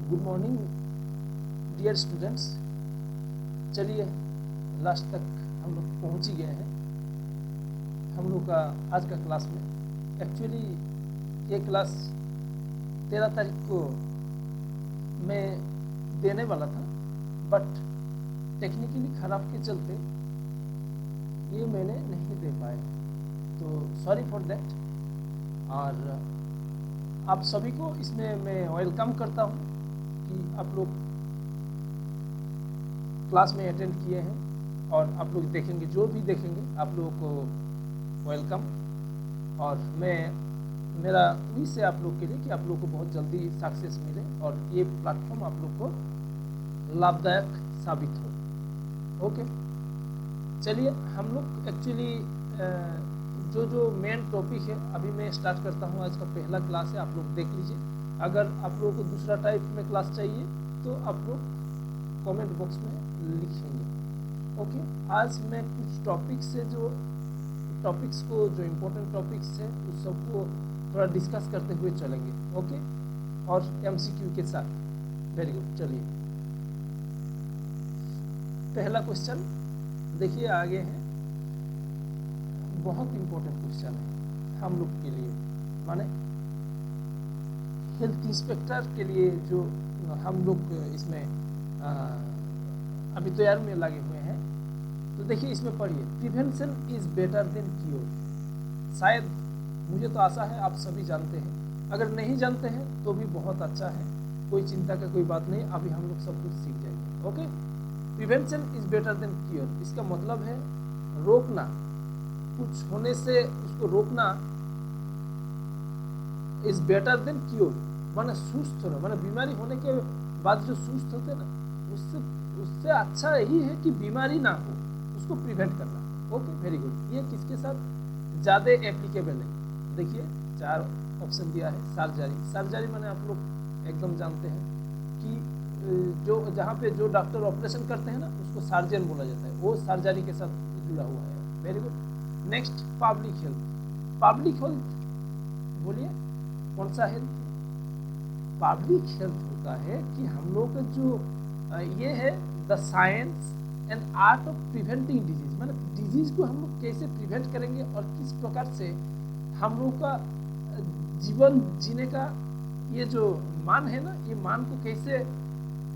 Good morning dear students. चलिए last तक हम लोग पहुँच ही गए हैं हम लोग का आज का क्लास में। एक्चुअली ये क्लास 13 तारीख को मैं देने वाला था, बट टेक्निकली ख़राब के चलते ये मैंने नहीं दे पाया, तो सॉरी फॉर दैट। और आप सभी को इसमें मैं वेलकम करता हूँ कि आप लोग क्लास में अटेंड किए हैं और आप लोग देखेंगे, जो भी देखेंगे आप लोगों को वेलकम। और मेरा विश है आप लोग के लिए कि आप लोग को बहुत जल्दी सक्सेस मिले और ये प्लेटफॉर्म आप लोग को लाभदायक साबित हो। ओके, चलिए हम लोग एक्चुअली जो मेन टॉपिक है अभी मैं स्टार्ट करता हूँ। आज का पहला क्लास है, आप लोग देख लीजिए। अगर आप लोगों को दूसरा टाइप में क्लास चाहिए तो आप लोग कमेंट बॉक्स में लिखेंगे। ओके, आज मैं कुछ टॉपिक्स से जो इम्पोर्टेंट टॉपिक्स है उस सबको थोड़ा डिस्कस करते हुए चलेंगे। ओके, और एमसीक्यू के साथ। Very good. चलिए पहला क्वेश्चन देखिए, आगे है, बहुत इम्पोर्टेंट क्वेश्चन है हम लोग के लिए, माने हेल्थ इंस्पेक्टर के लिए जो हम लोग इसमें अभी तैयार में लगे हुए हैं। तो देखिए इसमें पढ़िए, prevention is better than cure. शायद, मुझे तो आशा है आप सभी जानते हैं, अगर नहीं जानते हैं तो भी बहुत अच्छा है, कोई चिंता का कोई बात नहीं, अभी हम लोग सब कुछ सीख जाएंगे। Okay, prevention is better than cure, इसका मतलब है रोकना, कुछ होने से उसको रोकना इज बेटर देन क्योर, माने सुस्त होना, माने बीमारी होने के बाद जो सुस्त होते हैं ना, उससे अच्छा यही है कि बीमारी ना हो, उसको प्रिवेंट करना। Okay, very good. ये किसके साथ ज़्यादा एप्लीकेबल है? देखिए 4 ऑप्शन दिया है। सर्जरी माने आप लोग एकदम जानते हैं कि जो जहाँ पे जो डॉक्टर ऑपरेशन करते हैं ना, उसको सर्जन बोला जाता है, वो सर्जरी के साथ जुड़ा हुआ है। Very good. Next, public health. Public health बोलिए कौन सा हेल्थ? पब्लिक हेल्थ होता है कि हम लोग का जो ये है the science and art of preventing disease, मतलब डिजीज को हम लोग कैसे प्रिवेंट करेंगे और किस प्रकार से हम लोग का जीवन जीने का ये जो मान है ना, ये मान को कैसे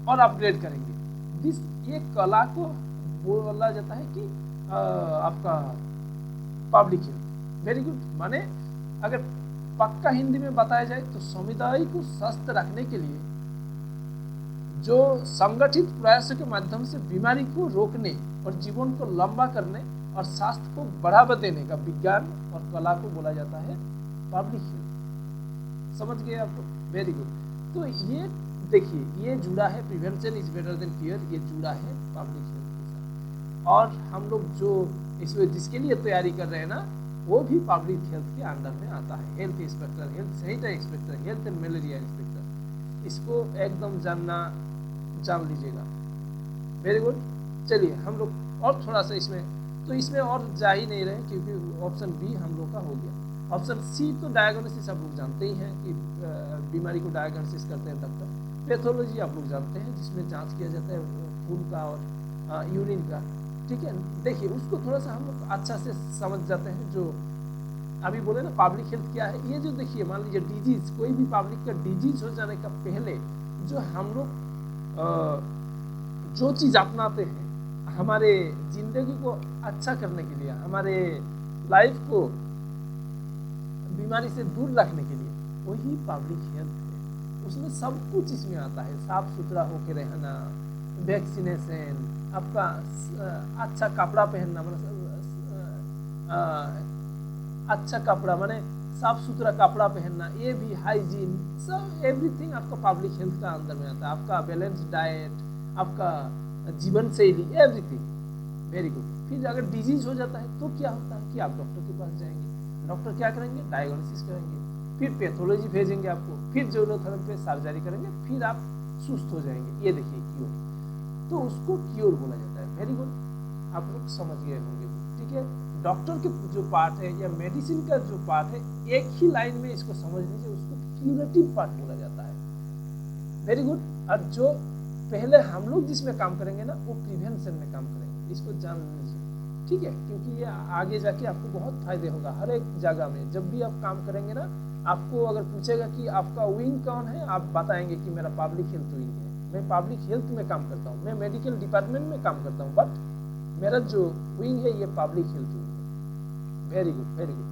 और अपग्रेड करेंगे। ये कला को बोला जाता है कि आपका पब्लिक हेल्थ। Very good. माने अगर पक्का हिंदी में बताया जाए तो समुदाय को स्वस्थ रखने के लिए जो संगठित प्रयासों के माध्यम से बीमारी को रोकने और जीवन को लंबा करने और स्वास्थ्य को बढ़ावा देने का विज्ञान और कला को बोला जाता है पब्लिक हेल्थ। समझ गए आपको? Very good. तो ये देखिए, ये जुड़ा है, prevention is better than cure, ये जुड़ा है पब्लिक हेल्थ के साथ। और हम लोग जो इसमें जिसके लिए तैयारी कर रहे हैं ना, वो भी पब्लिक हेल्थ के अंडर में आता है। Health inspector, health sanitary inspector, health and malaria inspector, इसको एकदम जान लीजिएगा। Very good. चलिए हम लोग और थोड़ा सा इसमें और जा ही नहीं रहे, क्योंकि ऑप्शन बी हम लोग का हो गया। ऑप्शन सी तो डायग्नोसिस आप लोग जानते ही हैं कि बीमारी को डायग्नोसिस करते हैं डॉक्टर। पैथोलॉजी आप लोग जानते हैं, जिसमें जांच किया जाता है खून का और यूरिन का। ठीक है, देखिए उसको थोड़ा सा हम लोग अच्छा से समझ जाते हैं। जो अभी बोले ना पब्लिक हेल्थ क्या है, ये जो देखिए, मान लीजिए डिजीज, कोई भी पब्लिक का डिजीज हो जाने का पहले जो हम लोग जो चीज़ अपनाते हैं हमारे जिंदगी को अच्छा करने के लिए, हमारे लाइफ को बीमारी से दूर रखने के लिए, वही पब्लिक हेल्थ है। उसमें सब कुछ इसमें आता है। साफ सुथरा होकर रहना, वैक्सीनेशन, आपका अच्छा कपड़ा पहनना, मतलब अच्छा कपड़ा माने साफ सुथरा कपड़ा पहनना, ये भी हाइजीन, सब एवरीथिंग आपका पब्लिक हेल्थ का अंदर में आता है। आपका बैलेंस डाइट, आपका जीवन शैली, एवरीथिंग। Very good. फिर अगर डिजीज हो जाता है तो क्या होता है कि आप डॉक्टर के पास जाएंगे, डॉक्टर क्या करेंगे? डायग्नोसिस करेंगे, फिर पैथोलॉजी भेजेंगे आपको, फिर जरूरत है पे सर्जरी करेंगे, फिर आप सुस्त हो जाएंगे। ये देखिए क्योर, तो उसको क्योर बोला जाता है। वेरी गुड, आप लोग समझ गए होंगे। ठीक है, डॉक्टर के जो पार्ट है या मेडिसिन का जो पार्ट है, एक ही लाइन में इसको समझ लीजिए, उसको क्यूरेटिव पार्ट बोला जाता है। Very good. और जो पहले हम लोग जिसमें काम करेंगे ना वो प्रिवेंशन में काम करेंगे, इसको जान लीजिए, ठीक है, क्योंकि ये आगे जाके आपको बहुत फायदे होगा हर एक जगह में। जब भी आप काम करेंगे ना, आपको अगर पूछेगा कि आपका विंग कौन है, आप बताएंगे कि मेरा पब्लिक हेल्थ विंग है, मैं पब्लिक हेल्थ में काम करता हूँ, मैं मेडिकल डिपार्टमेंट में काम करता हूँ, बट मेरा जो विंग है ये पब्लिक हेल्थ विंग है। Very good, very good.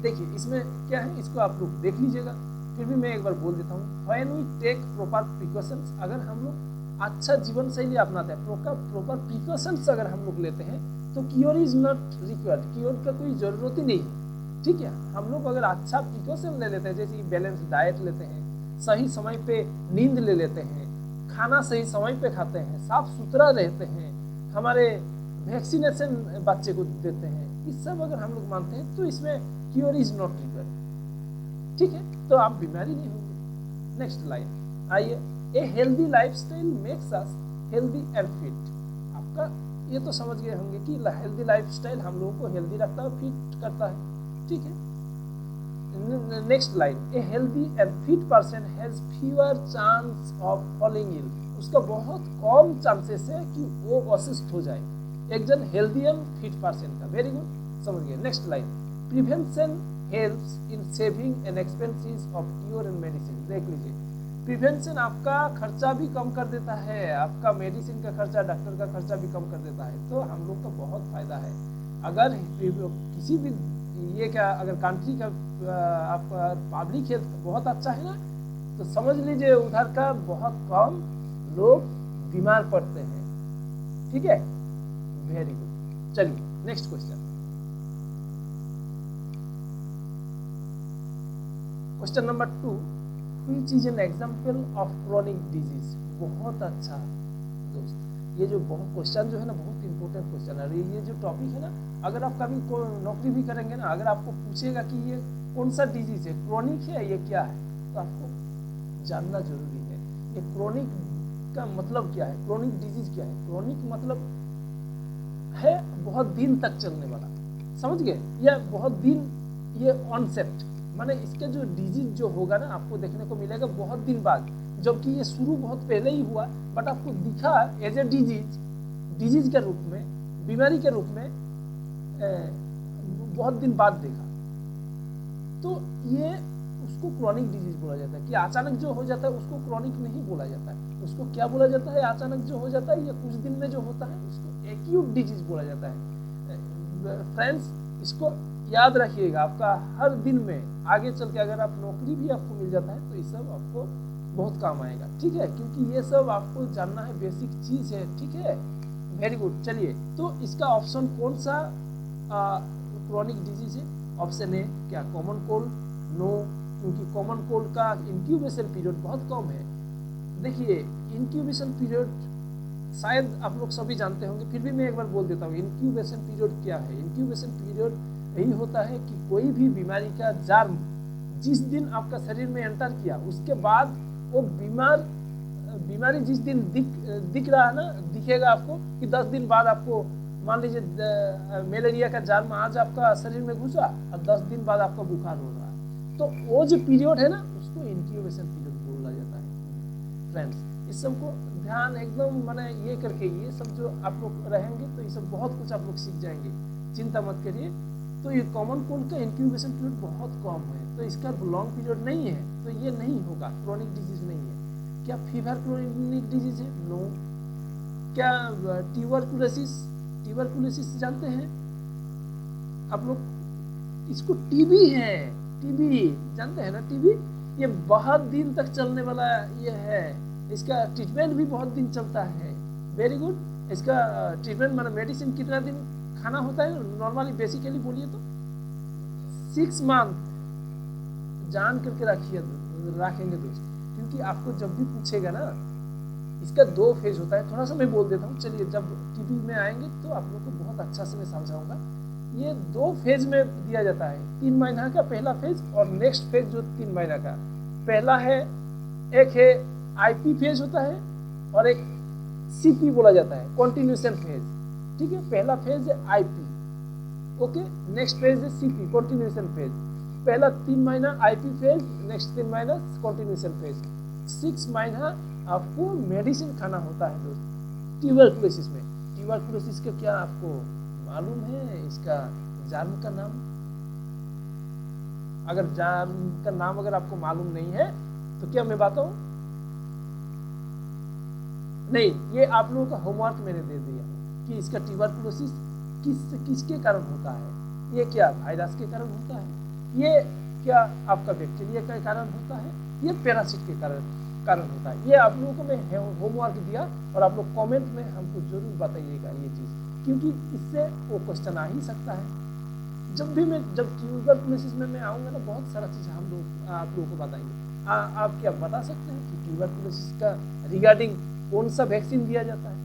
देखिए इसमें क्या है, इसको आप लोग देख लीजिएगा, फिर भी मैं एक बार बोल देता हूँ। When we take proper precautions, अगर हम लोग अच्छा जीवन शैली अपनाते हैं, प्रॉपर प्रिकॉशंस अगर हम लोग लेते हैं, तो cure is not required, cure का कोई ज़रूरत ही नहीं है, ठीक है। हम लोग अगर अच्छा प्रिकॉशन ले लेते हैं, जैसे कि बैलेंस डाइट लेते हैं, सही समय पे नींद ले लेते हैं, खाना सही समय पे खाते हैं, साफ सुथरा रहते हैं, हमारे वैक्सीनेशन बच्चे को देते हैं, इस सब अगर हम लोग मानते हैं तो इसमें क्योर इज नॉट रिक्वायर्ड, ठीक है, तो आप बीमारी नहीं होंगे। नेक्स्ट लाइन आइए, a healthy lifestyle makes us healthy and fit. आपका ये तो समझ गए होंगे कि हेल्दी लाइफस्टाइल हम लोगों को हेल्दी रखता है, फिट करता है, ठीक है। Next line, a healthy and fit person has fewer chance of falling ill. उसका बहुत कम चांसेस है कि वो असिस्ट हो जाए, एक जन हेल्दी एंड फिट पर्सन का। वेरी गुड, समझ गए। Next line, prevention helps in saving and expenses of cure and medicine. देख लीजिए, प्रिवेंशन आपका खर्चा भी कम कर देता है, आपका मेडिसिन का खर्चा, डॉक्टर का खर्चा भी कम कर देता है, तो हम लोग का बहुत फायदा है। अगर किसी भी ये क्या, अगर कंट्री का आपका पब्लिक हेल्थ बहुत अच्छा है ना, तो समझ लीजिए उधर का बहुत कम लोग बीमार पड़ते हैं, ठीक है। वेरी गुड, चलिए next question. Question number 2, which is an example of chronic disease. बहुत अच्छा दोस्त, ये जो बहुत क्वेश्चन जो है ना, बहुत इंपॉर्टेंट क्वेश्चन है। ये जो टॉपिक है ना, अगर आप कभी नौकरी भी करेंगे ना, अगर आपको पूछेगा कि ये कौन सा डिजीज है, क्रोनिक है, ये क्या है, तो आपको जानना जरूरी है। ये क्रोनिक का मतलब क्या है, क्रोनिक डिजीज क्या है। क्रोनिक मतलब है बहुत दिन तक चलने वाला, समझ गए, या बहुत दिन ये ऑनसेट, माने इसके जो डिजीज जो होगा ना, आपको देखने को मिलेगा बहुत दिन बाद, जबकि ये शुरू बहुत पहले ही हुआ, बट आपको दिखा एज ए डिजीज के रूप में, बीमारी के रूप में बहुत दिन बाद देखा, तो ये उसको क्रोनिक डिजीज बोला जाता है। कि अचानक जो हो जाता है उसको क्रोनिक नहीं बोला जाता है, उसको क्या बोला जाता है, अचानक जो हो जाता है या कुछ दिन में जो होता है उसको एक्यूट डिजीज बोला जाता है। फ्रेंड्स, इसको याद रखिएगा, आपका हर दिन में आगे चल के अगर आप नौकरी भी आपको मिल जाता है तो ये सब आपको बहुत काम आएगा, ठीक है, क्योंकि ये सब आपको जानना है, बेसिक चीज है, ठीक है। वेरी गुड, चलिए, तो इसका ऑप्शन कौन सा क्रोनिक डिजीज है। ऑप्शन ए क्या, कॉमन कोल्ड। नो, क्योंकि कॉमन कोल्ड का इंक्यूबेशन पीरियड बहुत कम है। देखिए, इंक्यूबेशन पीरियड शायद आप लोग सभी जानते होंगे, फिर भी मैं एक बार बोल देता हूँ, इंक्यूबेशन पीरियड क्या है। इंक्यूबेशन पीरियड यही होता है कि कोई भी बीमारी का जर्म जिस दिन आपका शरीर में एंटर किया, उसके बाद वो बीमारी जिस दिन दिख रहा है ना, दिखेगा आपको कि 10 दिन बाद आपको, मान लीजिए मलेरिया का जर्म आज आपका शरीर में घुसा और 10 दिन बाद आपका बुखार हो रहा है, तो वो जो पीरियड है ना, उसको इंक्यूबेशन पीरियड बोला जाता है। फ्रेंड्स, इस सब को ध्यान एकदम माने ये करके, ये सब जो आप लोग रहेंगे तो ये सब बहुत कुछ आप लोग सीख जाएंगे, चिंता मत करिए। तो ये कॉमन कोल्ड का इंक्यूबेशन पीरियड बहुत कम है, तो इसका लॉन्ग पीरियड नहीं है, तो ये नहीं होगा, क्रोनिक डिजीज नहीं है। क्या फीवर क्रोनिक डिजीज है? नो। क्या ट्यूबरकुलोसिस जानते हैं आप लोग? इसको टीबी है, टीबी जानते हैं ना, टीबी ये बहुत दिन तक चलने वाला ये है, इसका ट्रीटमेंट भी बहुत दिन चलता है। वेरी गुड, इसका ट्रीटमेंट मतलब मेडिसिन कितना दिन खाना होता है नॉर्मली, बेसिकली बोलिए तो 6 मंथ। जान करके रखेंगे दोस्त, क्योंकि आपको जब भी पूछेगा ना, इसका 2 फेज होता है, थोड़ा सा मैं बोल देता हूँ। चलिए, जब टीबी में आएंगे तो आप लोग को बहुत अच्छा से मैं समझाऊंगा। ये 2 फेज में दिया जाता है, 3 महीना का पहला फेज और नेक्स्ट फेज जो 3 महीना का पहला है। एक है आईपी फेज होता है और एक सीपी बोला जाता है, कंटिन्यूएशन फेज, ठीक है। पहला फेज है आईपी, ओके, नेक्स्ट फेज है सीपी, कंटिन्यूएशन फेज। पहला 3 महीना आईपी फेज, नेक्स्ट 3 महीना कंटिन्यूएशन फेज। 6 महीना आपको मेडिसिन खाना होता है दोस्त ट्यूबरकुलोसिस में। ट्यूबरकुलोसिस का क्या आपको मालूम है इसका जर्म का नाम? अगर जर्म का नाम अगर आपको मालूम नहीं है तो क्या मैं बताऊं? नहीं, ये आप लोगों का होमवर्क मैंने दे दिया कि इसका ट्यूबरकुलोसिस किसके कारण होता है। ये क्या वायरस के कारण होता है, ये क्या आपका बैक्टीरिया के कारण होता है, ये पैरासिट के कारण होता है। ये आप लोगों को मैं होमवर्क दिया और आप लोग कमेंट में हमको जरूर बताइएगा ये चीज़, क्योंकि इससे वो क्वेश्चन आ ही सकता है। जब ट्यूबरकुलोसिस में मैं आऊँगा ना बहुत सारा चीज़ हम लोग आप लोगों को बताएंगे। आप क्या बता सकते हैं कि ट्यूबरकुलोसिस का रिगार्डिंग कौन सा वैक्सीन दिया जाता है,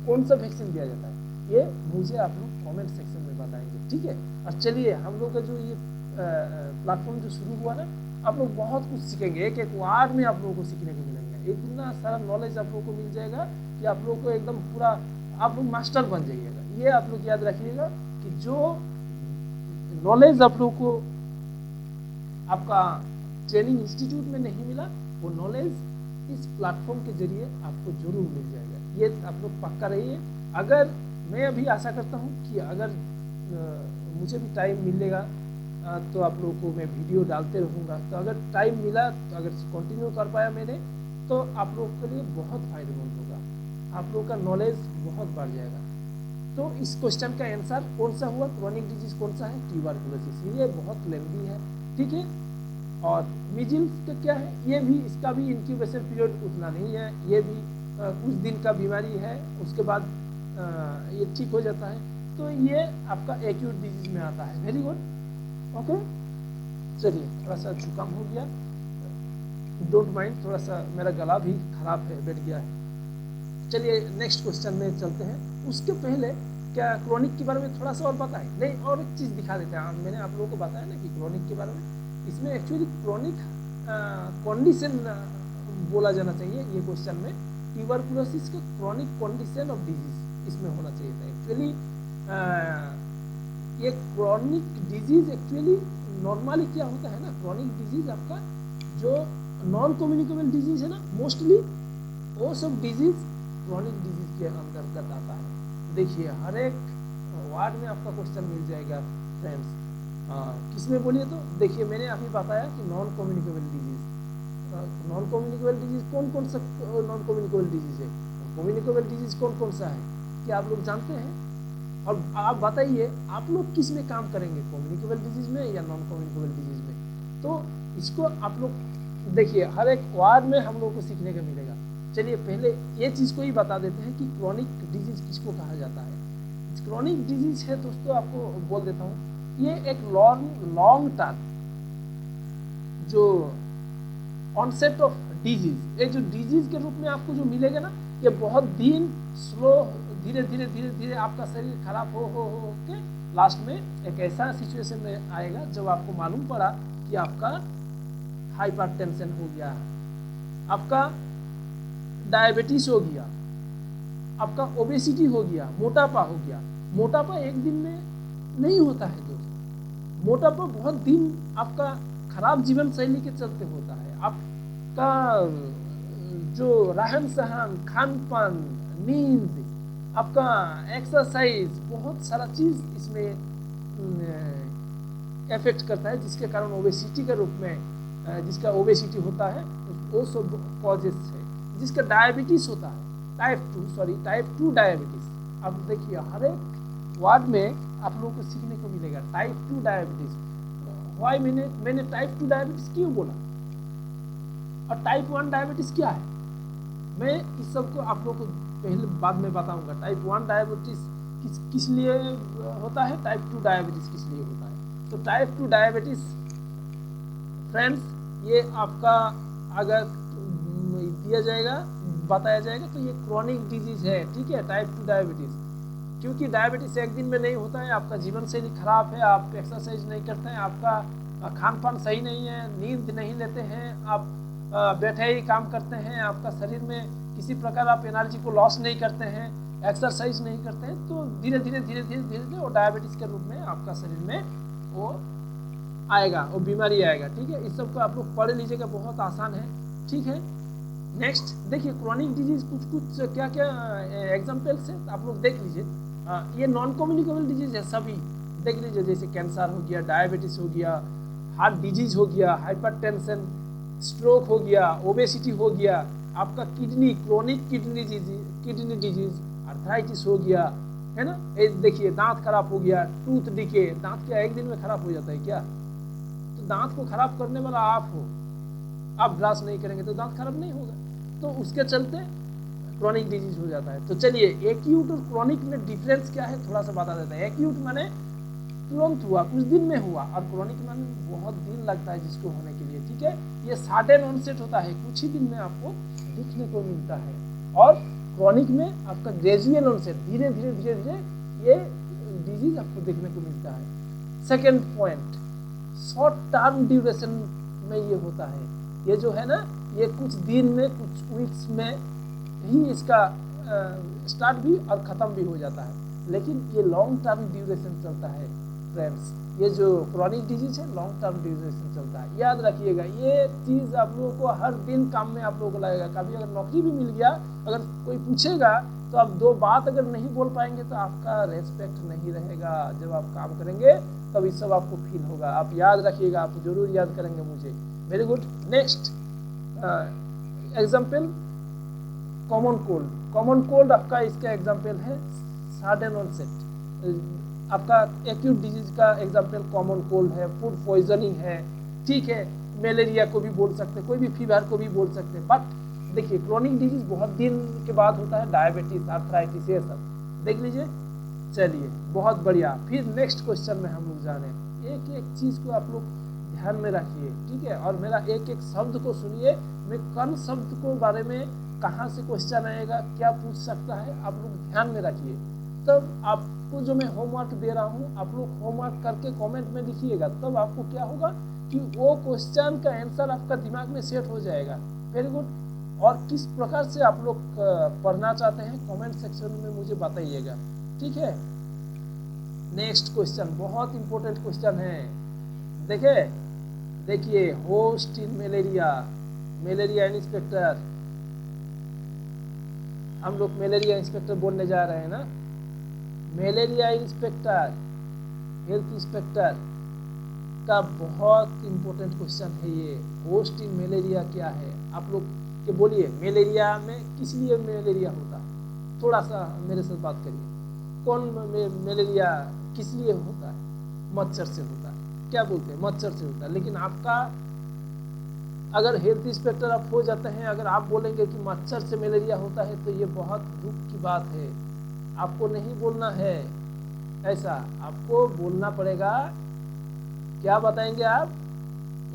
कौन सा वैक्सीन दिया जाता है, ये मुझे आप लोग कमेंट सेक्शन में बताएंगे, ठीक है। और चलिए हम लोग का जो ये प्लेटफॉर्म जो शुरू हुआ ना, आप लोग बहुत कुछ सीखेंगे, एक एक वार्ड में आप लोगों को सीखने को मिलेंगे, इतना सारा नॉलेज आप लोगों को मिल जाएगा कि आप लोग को एकदम पूरा आप लोग मास्टर बन जाइएगा। ये आप लोग याद रखिएगा कि जो नॉलेज आप लोग को आपका ट्रेनिंग इंस्टीट्यूट में नहीं मिला, वो नॉलेज इस प्लेटफॉर्म के जरिए आपको जरूर मिल जाएगा। ये आप लोग पक्का रहिए। अगर मैं अभी आशा करता हूँ कि अगर मुझे भी टाइम मिलेगा तो आप लोगों को मैं वीडियो डालते रहूँगा। तो अगर टाइम मिला तो अगर कंटिन्यू कर पाया मैंने तो आप लोगों के लिए बहुत फायदेमंद होगा, आप लोगों का नॉलेज बहुत बढ़ जाएगा। तो इस क्वेश्चन का आंसर कौन सा हुआ, क्रॉनिक डिजीज कौन सा है, ट्यूबरकुलोसिस। ये बहुत लेंदी है, ठीक है। और मीजल्स का क्या है, ये भी इसका भी इंक्यूबेशन पीरियड उतना नहीं है, ये भी कुछ दिन का बीमारी है, उसके बाद ये ठीक हो जाता है। तो ये आपका एक्यूट डिजीज में आता है। Very good, okay. चलिए थोड़ा सा जुकाम हो गया, डोंट माइंड, थोड़ा सा मेरा गला भी खराब है, बैठ गया है। चलिए नेक्स्ट क्वेश्चन में चलते हैं। उसके पहले क्या क्रॉनिक के बारे में थोड़ा सा और बताएं? नहीं, और एक चीज़ दिखा देते हैं। मैंने आप लोगों को बताया ना कि क्रॉनिक के बारे में, इसमें एक्चुअली क्रॉनिक कंडीशन बोला जाना चाहिए। ये क्वेश्चन में ट्यूबरकुलोसिस का क्रॉनिक कंडीशन ऑफ डिजीज इसमें होना चाहिए था। एक्चुअली ये क्रॉनिक डिजीज एक्चुअली नॉर्मली क्या होता है ना, क्रॉनिक डिजीज आपका जो नॉन कम्युनिकेबल डिजीज है ना, मोस्टली वो सब डिजीज क्रॉनिक डिजीज के अंतर्गत आता है। देखिए हर एक वार्ड में आपका क्वेश्चन मिल जाएगा फ्रेंड्स। किसमें बोलिए तो देखिए, मैंने अभी बताया कि non communicable disease. Non communicable disease कौन कौन सा नॉन कम्युनिकेबल डिजीज है, कम्युनिकेबल डिजीज कौन कौन सा है, क्या आप लोग जानते हैं? और आप बताइए आप लोग किस में काम करेंगे, कम्युनिकेबल डिजीज में या नॉन कम्युनिकेबल डिजीज में? तो इसको आप लोग देखिए हर एक वार्ड में हम लोग को सीखने को मिलेगा। चलिए पहले ये चीज़ को ही बता देते हैं कि क्रॉनिक डिजीज किसको कहा जाता है। क्रॉनिक डिजीज है दोस्तों, आपको बोल देता हूँ, ये एक लॉन्ग टर्म जो ऑनसेट ऑफ डिजीज, ये जो डिजीज के रूप में आपको जो मिलेगा ना, ये बहुत दिन स्लो धीरे धीरे धीरे धीरे आपका शरीर खराब हो के लास्ट में एक ऐसा सिचुएशन में आएगा जब आपको मालूम पड़ा कि आपका हाइपरटेंशन हो गया, आपका डायबिटीज हो गया, आपका ओबेसिटी हो गया, मोटापा हो गया। मोटापा एक दिन में नहीं होता है दोस्त, मोटापा बहुत दिन आपका खराब जीवन शैली के चलते होता है। आपका जो रहन सहन, खान पान, नींद, आपका एक्सरसाइज, बहुत सारा चीज़ इसमें इफेक्ट करता है, जिसके कारण ओबेसिटी के रूप में जिसका ओबेसिटी होता है वो सब कॉजेस है। जिसका डायबिटीज होता है, टाइप 2 डायबिटीज। अब देखिए हर एक वार्ड में आप लोगों को सीखने को मिलेगा टाइप 2 डायबिटीज। वाई मैंने टाइप 2 डायबिटीज क्यों बोला और टाइप 1 डायबिटीज क्या है, मैं इस सब को आप लोगों को पहले बाद में बताऊंगा। टाइप 1 डायबिटीज किस लिए होता है, टाइप 2 डायबिटीज किस लिए होता है। तो टाइप 2 डायबिटीज फ्रेंड्स, ये आपका अगर दिया जाएगा, बताया जाएगा तो ये क्रॉनिक डिजीज है, ठीक है, टाइप 2 डायबिटीज। क्योंकि डायबिटीज एक दिन में नहीं होता है, आपका जीवन शैली खराब है, आप एक्सरसाइज नहीं करते हैं, आपका खान पान सही नहीं है, नींद नहीं लेते हैं, आप बैठे ही काम करते हैं, आपका शरीर में किसी प्रकार आप एनर्जी को लॉस नहीं करते हैं, एक्सरसाइज नहीं करते हैं, तो धीरे धीरे धीरे धीरे धीरे धीरे वो डायबिटीज के रूप में आपका शरीर में वो आएगा, वो बीमारी आएगा। ठीक है, इस सब को आप लोग पढ़ लीजिएगा, बहुत आसान है। ठीक है, नेक्स्ट देखिए क्रोनिक डिजीज कुछ क्या क्या एग्जाम्पल्स है, आप लोग देख लीजिए। ये नॉन कम्युनिकेबल डिजीज है सभी, देख लीजिए, जैसे कैंसर हो गया, डायबिटीज हो गया, हार्ट डिजीज हो गया, हाइपरटेंशन, स्ट्रोक हो गया, ओबेसिटी हो गया, आपका kidney, chronic kidney disease, arthritis हो गया, है ना। देखिए दांत खराब हो गया, टूथ डिके, दांत क्या एक दिन में खराब हो जाता है क्या? तो दांत को खराब करने वाला आप हो, आप ब्रश नहीं करेंगे तो दांत खराब नहीं होगा, तो उसके चलते क्रोनिक डिजीज हो जाता है। तो चलिए एक्यूट और क्रोनिक में डिफरेंस क्या है थोड़ा सा बता देते हैं। एक्यूट माने तुरंत हुआ, कुछ दिन में हुआ, और क्रोनिक माने बहुत दिन लगता है जिसको होने के लिए। ठीक है, ये सडन ऑनसेट होता है, कुछ ही दिन में आपको दिखने को मिलता है, और क्रोनिक में आपका ग्रेजुअल ऑनसेट, धीरे धीरे धीरे धीरे ये डिजीज आपको देखने को मिलता है। Second point, short term duration में ये होता है, ये जो है ना, ये कुछ दिन में, कुछ वीक्स में ही इसका स्टार्ट भी और ख़त्म भी हो जाता है, लेकिन ये लॉन्ग टर्म ड्यूरेशन चलता है फ्रेंड्स। ये जो क्रोनिक डिजीज है लॉन्ग टर्म ड्यूरेशन चलता है, याद रखिएगा। ये चीज़ आप लोगों को हर दिन काम में आप लोगों को लगेगा। कभी अगर नौकरी भी मिल गया, अगर कोई पूछेगा तो आप दो बात अगर नहीं बोल पाएंगे तो आपका रेस्पेक्ट नहीं रहेगा। जब आप काम करेंगे तब ये सब आपको फील होगा। आप याद रखिएगा, आप जरूर याद करेंगे मुझे। Very good. Next example, common cold. Common cold आपका इसका एग्जाम्पल है सडन ऑनसेट। आपका एक्यूट डिजीज का एग्जाम्पल कॉमन कोल्ड है, फूड पॉइजनिंग है। ठीक है, मलेरिया को भी बोल सकते हैं, कोई भी फीवर को भी बोल सकते हैं। बट देखिए क्रोनिक डिजीज बहुत दिन के बाद होता है, डायबिटीज, आर्थराइटिस, ये सब देख लीजिए। चलिए बहुत बढ़िया, फिर नेक्स्ट क्वेश्चन में हम लोग जाने। एक एक चीज़ को आप लोग ध्यान में रखिए, ठीक है, और मेरा एक एक शब्द को सुनिए। मैं कौन शब्द को बारे में कहाँ से क्वेश्चन आएगा, क्या पूछ सकता है, आप लोग ध्यान में रखिए। तब आपको जो मैं होमवर्क दे रहा हूँ, आप लोग होमवर्क करके कमेंट में लिखिएगा, तब आपको क्या होगा कि वो क्वेश्चन का आंसर आपका दिमाग में सेट हो जाएगा। Very good. और किस प्रकार से आप लोग पढ़ना चाहते हैं कमेंट सेक्शन में मुझे बताइएगा, ठीक है। नेक्स्ट क्वेश्चन बहुत इंपॉर्टेंट क्वेश्चन है। देखिए host in malaria, malaria inspector, हम लोग मलेरिया इंस्पेक्टर बोलने जा रहे हैं ना। मलेरिया इंस्पेक्टर, हेल्थ इंस्पेक्टर का बहुत इंपॉर्टेंट क्वेश्चन है ये। होस्ट इन मलेरिया क्या है, आप लोग के बोलिए। मलेरिया में किस लिए मलेरिया होता है, थोड़ा सा मेरे साथ बात करिए। कौन मलेरिया किस लिए होता है? मच्छर से होता है। क्या बोलते हैं, मच्छर से होता है। लेकिन आपका अगर हेल्थ इंस्पेक्टर आप हो जाते हैं, अगर आप बोलेंगे कि मच्छर से मलेरिया होता है, तो ये बहुत दुख की बात है। आपको नहीं बोलना है ऐसा, आपको बोलना पड़ेगा। क्या बताएंगे आप?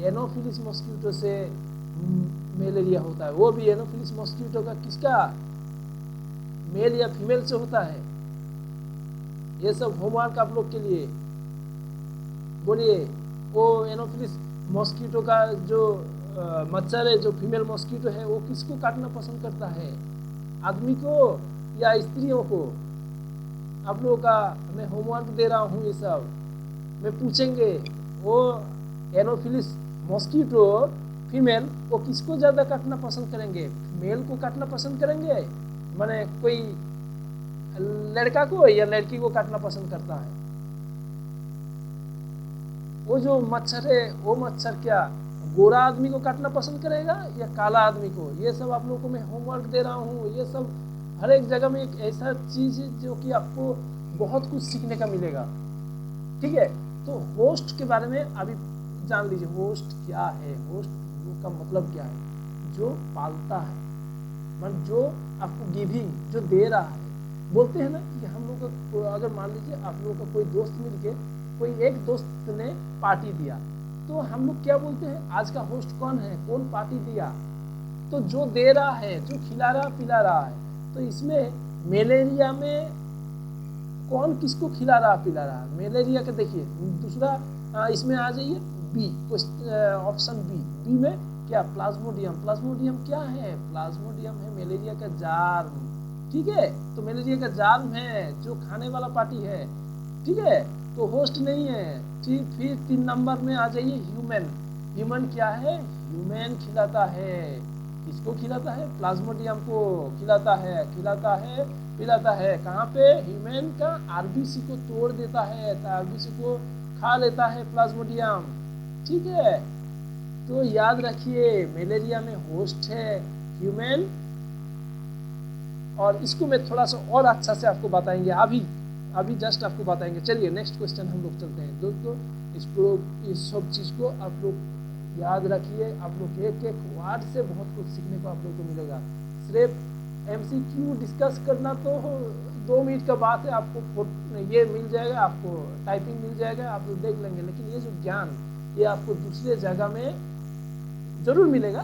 एनोफिलिस मॉस्किटो से मलेरिया होता है। वो भी एनोफिलिस मॉस्किटो का किसका, मेल या फीमेल से होता है। ये सब होमवर्क आप लोग के लिए। बोलिए, वो एनोफिलिस मॉस्किटो का जो मच्छर है, जो फीमेल मॉस्किटो है, वो किसको काटना पसंद करता है, आदमी को या स्त्रियों को? आप लोगों का मैं होमवर्क दे रहा हूँ, ये सब मैं पूछेंगे। वो एनोफिलिस मॉस्किटो फीमेल, वो किसको ज़्यादा काटना पसंद करेंगे? मेल को काटना पसंद करेंगे, माने कोई लड़का को या लड़की को काटना पसंद करता है? वो जो मच्छर है, वो मच्छर क्या गोरा आदमी को काटना पसंद करेगा या काला आदमी को? ये सब आप लोगों को मैं होमवर्क दे रहा हूँ। ये सब हर एक जगह में एक ऐसा चीज़ है जो कि आपको बहुत कुछ सीखने का मिलेगा, ठीक है। तो होस्ट के बारे में अभी जान लीजिए। होस्ट क्या है? होस्ट का मतलब क्या है? जो पालता है, मतलब जो आपको गिविंग, जो दे रहा है। बोलते हैं ना कि हम लोग को, अगर मान लीजिए आप लोगों का कोई दोस्त मिल के, कोई एक दोस्त ने पार्टी दिया, तो हम लोग क्या बोलते हैं, आज का होस्ट कौन है, कौन पार्टी दिया? तो जो दे रहा है, जो खिला रहा पिला रहा है। तो इसमें मलेरिया में कौन किसको खिला रहा पिला रहा है? मलेरिया का देखिए दूसरा, इसमें आ जाइए बी, ऑप्शन बी में क्या, प्लाज्मोडियम। प्लाज्मोडियम क्या है? प्लाज्मोडियम है मलेरिया का जार्म, ठीक है। तो मलेरिया का जार्म है जो खाने वाला पार्टी है, ठीक है। तो होस्ट नहीं है। ठीक, फिर 3 नंबर में आ जाइए ह्यूमन। ह्यूमन क्या है? ह्यूमन खिलाता है। किसको खिलाता है? प्लाज्मोडियम को खिलाता है, पिलाता है। कहाँ पे? ह्यूमन का आरबीसी को तोड़ देता है, आरबीसी को खा लेता है प्लाज्मोडियम। ठीक है, तो याद रखिए मलेरिया में होस्ट है ह्यूमन। और इसको मैं थोड़ा सा और अच्छा से आपको बताएंगे, अभी जस्ट आपको बताएंगे। चलिए नेक्स्ट क्वेश्चन हम लोग चलते हैं दोस्तों। इस सब चीज़ को आप लोग याद रखिए। आप लोग एक एक वर्ड से बहुत कुछ सीखने को आप लोग को मिलेगा। सिर्फ एमसीक्यू डिस्कस करना तो 2 मिनट का बात है, आपको ये मिल जाएगा, आपको टाइपिंग मिल जाएगा, आप लोग देख लेंगे। लेकिन ये जो ज्ञान, ये आपको दूसरे जगह में जरूर मिलेगा,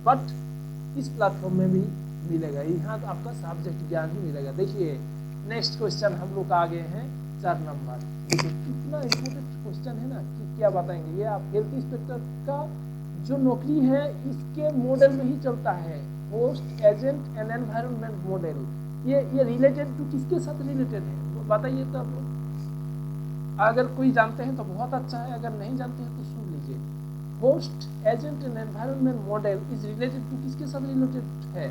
बट इस प्लेटफॉर्म में भी मिलेगा। यहाँ तो आपका सब्जेक्ट ज्ञान ही मिलेगा। देखिए नेक्स्ट क्वेश्चन हम लोग आ गए हैं 4 नंबर। देखिए कितना इम्पोर्टेंट क्वेश्चन है ना, कि क्या बताएंगे। ये आप हेल्थ इंस्पेक्टर का जो नौकरी है इसके मॉडल में ही चलता है, host agent and environment model. ये रिलेटेड टू किसके साथ रिलेटेड है तो बताइए। तो आप लोग अगर कोई जानते हैं तो बहुत अच्छा है, अगर नहीं जानते हैं तो सुन लीजिए। Host agent and environment model is related to किसके साथ रिलेटेड है?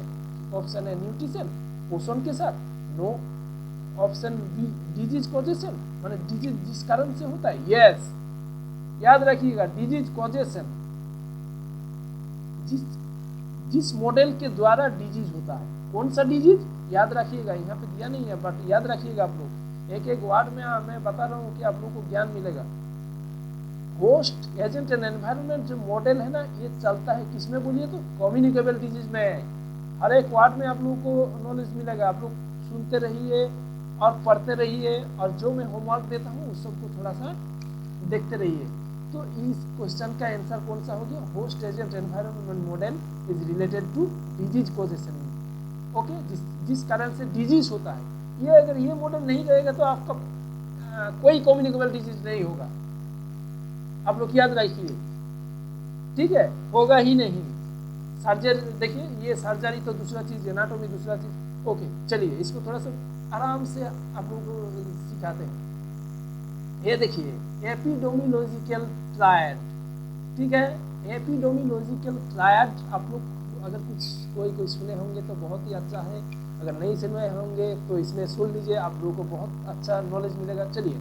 ऑप्शन है न्यूट्रिशन, पोषण के साथ, no. Option B disease causation, माने डिजीज जिस कारण से होता है, यस। याद रखिएगा डिजीज कॉजेशन, जिस मॉडल के द्वारा डिजीज होता है। कौन सा डिजीज? याद रखिएगा, यहाँ पे दिया नहीं है बट याद रखिएगा आप लोग। एक एक वर्ड में मैं बता रहा हूँ कि आप लोगों को ज्ञान मिलेगा। होस्ट एजेंट एंड एनवायरनमेंट जो मॉडल है ना, ये चलता है किसमें बोलिए तो? कम्युनिकेबल डिजीज में। हर एक वर्ड में आप लोगों को नॉलेज मिलेगा। आप लोग सुनते रहिए और पढ़ते रहिए, और जो मैं होमवर्क देता हूँ उस सबको थोड़ा सा देखते रहिए। तो इस क्वेश्चन का आंसर कौन सा हो गया? Host agent environment model is related to disease causation. Okay, जिस कारण से डिजीज होता है। ये अगर ये मॉडल नहीं रहेगा तो आपका कोई कम्युनिकेबल डिजीज नहीं होगा। आप लोग याद रखिए, ठीक है, होगा ही नहीं। सर्जरी देखिए, ये सर्जरी तो दूसरा चीज, एनाटॉमी दूसरा चीज। ओके चलिए इसको थोड़ा सा आराम से आप लोगों को सिखाते हैं। ये देखिए एपिडोमियोलॉजिकल ट्रायड, ठीक है। एपिडोमियोलॉजिकल ट्रायड आप लोग अगर कोई सुने होंगे तो बहुत ही अच्छा है, अगर नहीं सुने होंगे तो इसमें सुन लीजिए, आप लोगों को बहुत अच्छा नॉलेज मिलेगा। चलिए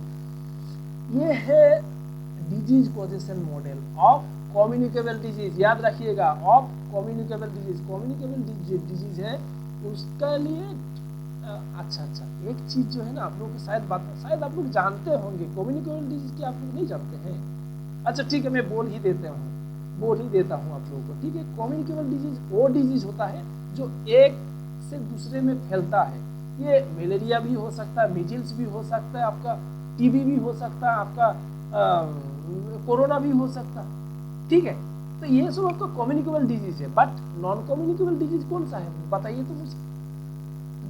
ये है disease causation model of communicable disease. याद रखिएगा, of communicable disease. Communicable disease है उसका लिए अच्छा एक चीज जो है ना, आप लोगों को शायद आप लोग जानते होंगे। कम्युनिकेबल डिजीज की आप लोग नहीं जानते हैं? अच्छा ठीक है, मैं बोल ही देता हूँ आप लोगों को, ठीक है। कम्युनिकेबल डिजीज वो डिजीज होता है जो एक से दूसरे में फैलता है। ये मलेरिया भी हो सकता है, मीजल्स भी हो सकता है, आपका टीबी भी हो सकता है, आपका कोरोना भी हो सकता है, ठीक है। तो ये सब आपका कम्युनिकेबल डिजीज है। बट नॉन कम्युनिकेबल डिजीज कौन सा है बताइए तो मुझे।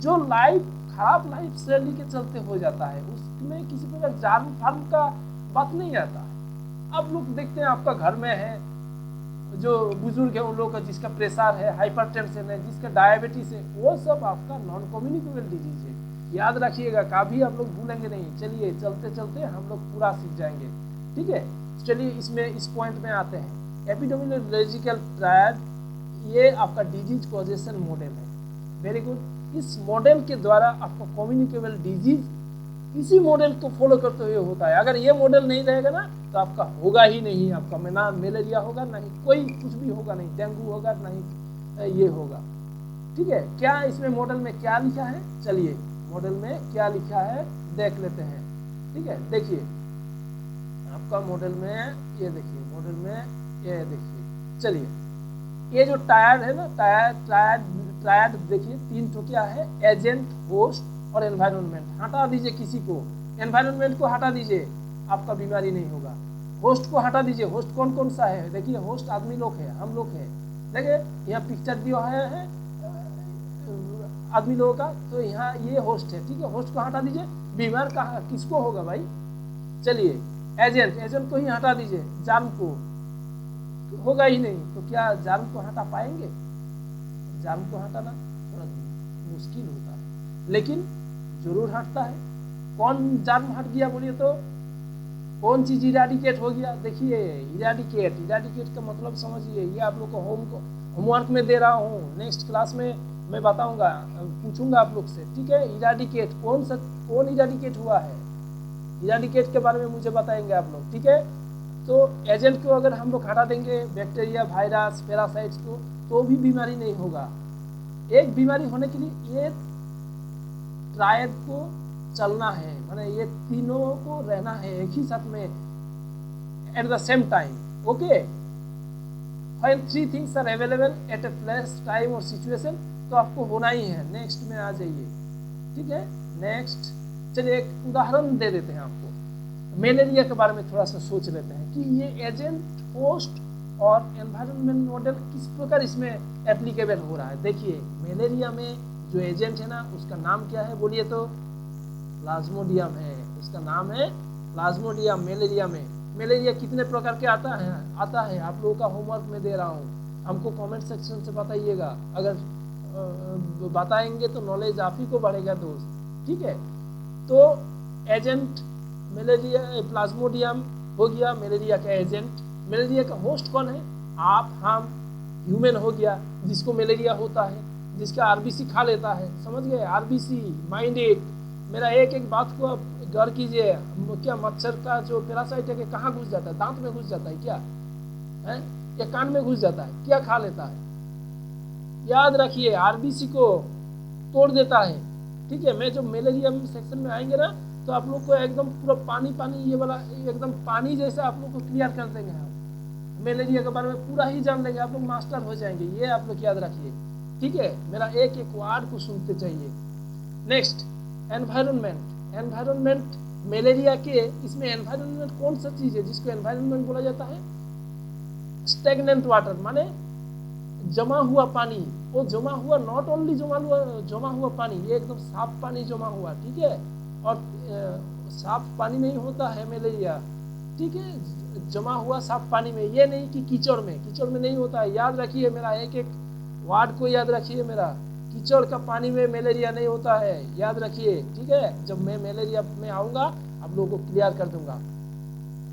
जो खराब लाइफ शैली के चलते हो जाता है, उसमें किसी प्रकार जान फार्म का बात नहीं आता है। आप लोग देखते हैं आपका घर में है जो बुजुर्ग है, उन लोगों का जिसका प्रेशर है, हाइपरटेंशन है, जिसका डायबिटीज है, वो सब आपका नॉन कम्युनिकेबल डिजीज है। याद रखिएगा, कभी आप लोग भूलेंगे नहीं। चलिए चलते चलते हम लोग पूरा सीख जाएंगे, ठीक है। चलिए इसमें इस पॉइंट में आते हैं। एपिडेमियोलॉजिकल ट्रायड ये आपका डिजीज कॉजेशन मॉडल है। Very good. इस मॉडल के द्वारा आपका कम्युनिकेबल डिजीज इसी मॉडल को फॉलो करते हुए होता है। अगर ये मॉडल नहीं रहेगा ना तो आपका होगा ही नहीं। आपका ना मलेरिया होगा, ना ही कोई कुछ भी होगा, नहीं डेंगू होगा, ना ही ये होगा, ठीक है। क्या इसमें मॉडल में क्या लिखा है? चलिए मॉडल में क्या लिखा है देख लेते हैं, ठीक है। देखिए आपका मॉडल में ये देखिए, मॉडल में ये देखिए। चलिए ये जो टायर्ड है ना, ट्रायड देखिए 3 तो क्या है? एजेंट, होस्ट और एनवायरनमेंट। हटा दीजिए किसी को, एनवायरनमेंट को हटा दीजिए, आपका बीमारी नहीं होगा। होस्ट को हटा दीजिए। होस्ट कौन कौन सा है? देखिए होस्ट आदमी लोग है, हम लोग है। देखिए यहाँ पिक्चर दिया है आदमी लोगों का, तो यहाँ ये होस्ट है, ठीक है। होस्ट को हटा दीजिए। बीमार कहाँ किसको होगा भाई? चलिए एजेंट को ही हटा दीजिए, जार्म को होगा ही नहीं। तो क्या जार्म को हटा पाएंगे? जार्म को हटाना थोड़ा मुश्किल होता है, लेकिन जरूर हटता है। कौन जार्म हट गया बोलिए तो? कौन चीज इराडिकेट हो गया, देखिए इराडिकेट का मतलब समझिए, ये आप लोग को होमवर्क में दे रहा हूँ, नेक्स्ट क्लास में मैं बताऊंगा, पूछूंगा आप लोग से, ठीक है। इराडिकेट कौन इराडिकेट हुआ है, इराडिकेट के बारे में मुझे बताएंगे आप लोग, ठीक है। तो एजेंट को अगर हम लोग हटा देंगे, बैक्टीरिया, वायरस, पैरासाइट्स को, तो भी बीमारी नहीं होगा। एक बीमारी होने के लिए ये ट्रायड को चलना है, माने ये तीनों को रहना है एक ही साथ में at the same time, okay. When three things are available at a place, time और सिचुएशन, तो आपको होना ही है। नेक्स्ट में आ जाइए, ठीक है। नेक्स्ट चलिए एक उदाहरण दे देते हैं आपको, मलेरिया के बारे में थोड़ा सा सोच लेते हैं कि ये एजेंट, होस्ट और एनवायरनमेंट मॉडल किस प्रकार इसमें एप्लीकेबल हो रहा है। देखिए मलेरिया में जो एजेंट है ना, उसका नाम क्या है बोलिए तो, प्लाज्मोडियम है, उसका नाम है प्लाज्मोडियम। मलेरिया कितने प्रकार के आता है आप लोगों का होमवर्क में दे रहा हूँ, हमको कमेंट सेक्शन से बताइएगा, अगर बताएंगे तो नॉलेज आप ही को बढ़ेगा दोस्त, ठीक है। तो एजेंट मलेरिया, प्लाज्मोडियम हो गया मलेरिया का एजेंट। मलेरिया का होस्ट कौन है, आप, हम, ह्यूमन हो गया, जिसको मलेरिया होता है, जिसका आरबीसी खा लेता है, समझ गए, आरबीसी, माइंड इट। मेरा एक बात को आप गौर कीजिए, क्या मच्छर का जो पैरासाइट है कहाँ घुस जाता है, दांत में घुस जाता है क्या है, या कान में घुस जाता है, क्या खा लेता है, याद रखिए आरबीसी को तोड़ देता है, ठीक है। मैं जो मलेरिया सेक्शन में आएंगे ना, तो आप लोग को एकदम पूरा पानी ये वाला एकदम पानी जैसा आप लोग को क्लियर कर देंगे, हम मलेरिया के बारे में पूरा ही जान लेंगे, आप लोग मास्टर हो जाएंगे, ये आप लोग याद रखिए, ठीक है। मेरा एक वर्ड को सुनते चाहिए। नेक्स्ट एनवायरनमेंट मलेरिया के, इसमें एनवायरनमेंट कौन सा चीज है जिसको एनवायरनमेंट बोला जाता है, स्टेगनेंट वाटर, माने जमा हुआ पानी, वो जमा हुआ, नॉट ओनली जमा हुआ पानी, ये एकदम साफ पानी जमा हुआ, ठीक है। और साफ पानी नहीं होता है मलेरिया, ठीक है, जमा हुआ साफ पानी में, ये नहीं कि कीचड़ में नहीं होता है, याद रखिए मेरा एक वर्ड को याद रखिए, मेरा कीचड़ का पानी में मलेरिया नहीं होता है, याद रखिए, ठीक है। जब मैं मलेरिया में आऊंगा आप लोगों को क्लियर कर दूंगा।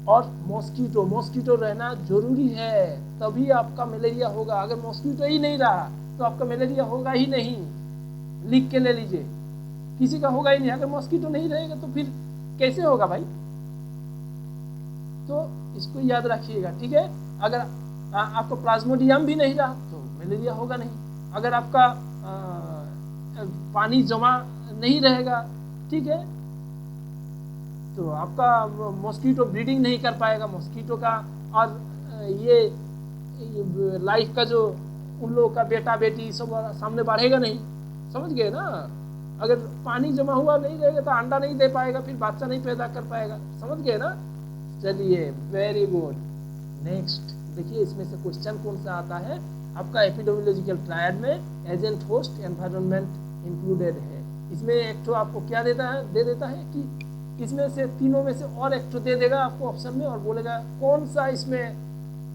और मॉस्किटो रहना जरूरी है, तभी आपका मलेरिया होगा, अगर मॉस्किटो ही नहीं रहा तो आपका मलेरिया होगा ही नहीं, लिख के ले लीजिए, किसी का होगा ही नहीं। अगर मॉस्किटो नहीं रहेगा तो फिर कैसे होगा भाई, तो इसको याद रखिएगा, ठीक है। अगर आपका प्लाज्मोडियम भी नहीं रहा तो मलेरिया होगा नहीं, अगर आपका पानी जमा नहीं रहेगा, ठीक है, तो आपका मॉस्किटो ब्रीडिंग नहीं कर पाएगा मॉस्किटो का, और ये लाइफ का जो उन लोगों का बेटा बेटी सब सामने बढ़ेगा नहीं, समझ गए ना। अगर पानी जमा हुआ नहीं रहेगा तो अंडा नहीं दे पाएगा, फिर बच्चा नहीं पैदा कर पाएगा, समझ गए ना। चलिए वेरी गुड। नेक्स्ट देखिए इसमें से क्वेश्चन कौन सा आता है, आपका एपिडेमियोलॉजिकल ट्रायड में एजेंट, होस्ट, एनवायरनमेंट इंक्लूडेड है। इसमें एक तो आपको क्या दे देता है कि इसमें से तीनों में से और एक तो दे देगा आपको ऑप्शन में, और बोलेगा कौन सा इसमें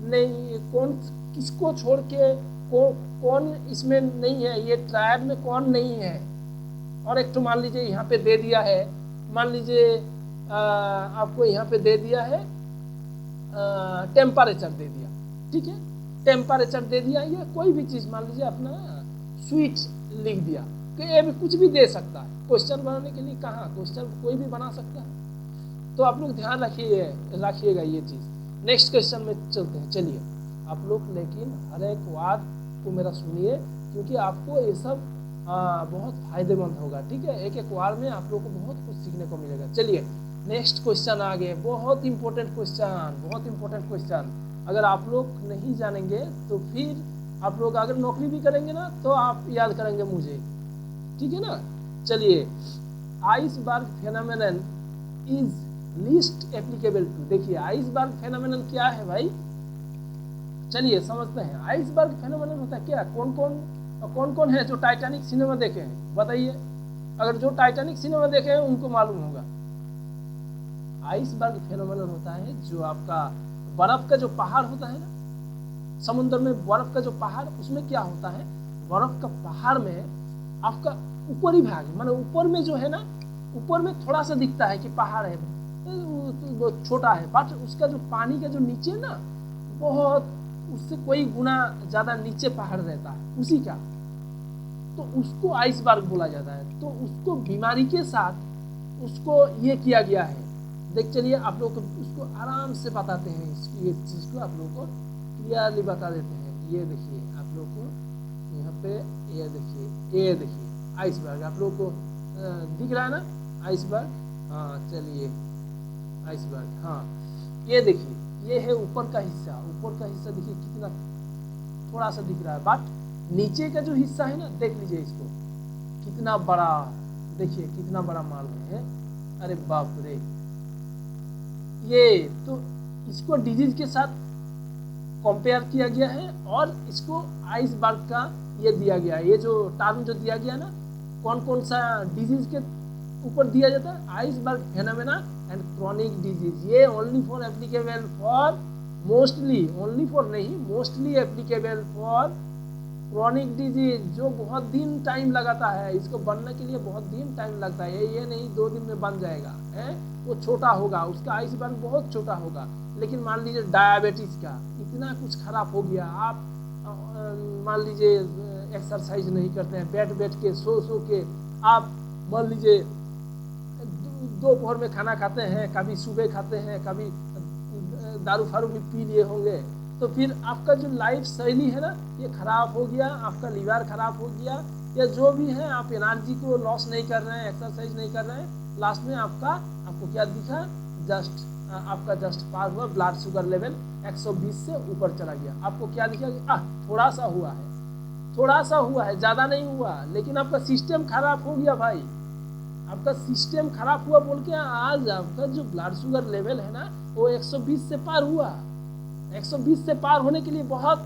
नहीं, कौन किसको छोड़ के कौन इसमें नहीं है, ये ट्रायड में कौन नहीं है। और एक तो मान लीजिए यहाँ पे दे दिया है, मान लीजिए आपको यहाँ पे दे दिया है टेम्परेचर दे दिया, ठीक है, टेम्परेचर दे दिया, या कोई भी चीज मान लीजिए अपना स्वीट लिख दिया, कि ये भी कुछ भी दे सकता है। क्वेश्चन बनाने के लिए कहाँ, क्वेश्चन कोई भी बना सकता है, तो आप लोग ध्यान रखिएगा ये चीज। नेक्स्ट क्वेश्चन में चलते हैं, चलिए आप लोग, लेकिन हर एक वर्ड को मेरा सुनिए, क्योंकि आपको ये सब बहुत फायदेमंद होगा, ठीक है। एक वर्ड में आप लोग को बहुत कुछ सीखने को मिलेगा। चलिए नेक्स्ट क्वेश्चन आगे, बहुत इंपॉर्टेंट क्वेश्चन। अगर आप लोग नहीं जानेंगे तो फिर आप लोग अगर नौकरी भी करेंगे ना तो आप याद करेंगे मुझे, ठीक है ना। चलिए iceberg phenomenon is least applicable to, देखिए आइसबर्ग फेनोमेनन क्या है भाई, चलिए समझते हैं। आइसबर्ग फेनोमेनन होता है क्या, कौन कौन है जो टाइटैनिक सिनेमा देखे हैं बताइए, अगर जो टाइटैनिक सिनेमा देखे हैं उनको मालूम होगा। आइसबर्ग फेनोमेनन होता है जो आपका बर्फ का जो पहाड़ होता है ना, समुद्र में बर्फ का जो पहाड़, उसमें क्या होता है, बर्फ का पहाड़ में आपका ऊपरी भाग, माने ऊपर में जो है ना, ऊपर में थोड़ा सा दिखता है कि पहाड़ है, वो छोटा है, बट उसका जो पानी का जो नीचे ना बहुत उससे कोई गुना ज्यादा नीचे पहाड़ रहता है उसी का, तो उसको आइसबर्ग बोला जाता है। तो उसको बीमारी के साथ उसको ये किया गया है। देख चलिए आप लोग को उसको आराम से बताते हैं, ये चीज को आप लोग को क्लियरली बता देते हैं। ये देखिए आप लोग को यहाँ पे, ये देखिए आइसबर्ग आप लोग को दिख रहा है ना आइसबर्ग। हाँ चलिए आइसबर्ग, हाँ ये देखिए ये है ऊपर का हिस्सा। ऊपर का हिस्सा देखिए कितना थोड़ा सा दिख रहा है, बट नीचे का जो हिस्सा है ना, देख लीजिए इसको कितना बड़ा, देखिए कितना बड़ा माल है। अरे बाप रे, ये तो इसको डिजीज के साथ कंपेयर किया गया है और इसको आइसबर्ग का ये दिया गया है। ये जो टर्म जो दिया गया ना, कौन कौन सा डिजीज के ऊपर दिया जाता है, iceberg phenomena and chronic disease. ये only for applicable for mostly, only for नहीं, mostly applicable for chronic disease, जो बहुत दिन टाइम लगाता है, इसको बनने के लिए बहुत दिन टाइम लगता है। ये नहीं 2 दिन में बन जाएगा है, वो छोटा होगा, उसका आइसबर्ग बहुत छोटा होगा। लेकिन मान लीजिए डायबिटीज का इतना कुछ खराब हो गया, आप मान लीजिए एक्सरसाइज नहीं करते हैं, बैठ के सो के आप मान लीजिए दोपहर में खाना खाते हैं, कभी सुबह खाते हैं, कभी दारू फारू भी पी लिए होंगे, तो फिर आपका जो लाइफ शैली है ना ये खराब हो गया, आपका लीवर खराब हो गया, या जो भी है आप एनर्जी को लॉस नहीं कर रहे हैं, एक्सरसाइज नहीं कर रहे हैं, लास्ट में आपको क्या दिखा, आपका जस्ट पार हुआ, ब्लड शुगर लेवल 120 से ऊपर चला गया। आपको क्या दिखा, थोड़ा सा हुआ है, ज्यादा नहीं हुआ, लेकिन आपका सिस्टम खराब हो गया भाई। आपका सिस्टम खराब हुआ बोल के आज आपका जो ब्लड शुगर लेवल है ना वो 120 से पार हुआ। 120 से पार होने के लिए बहुत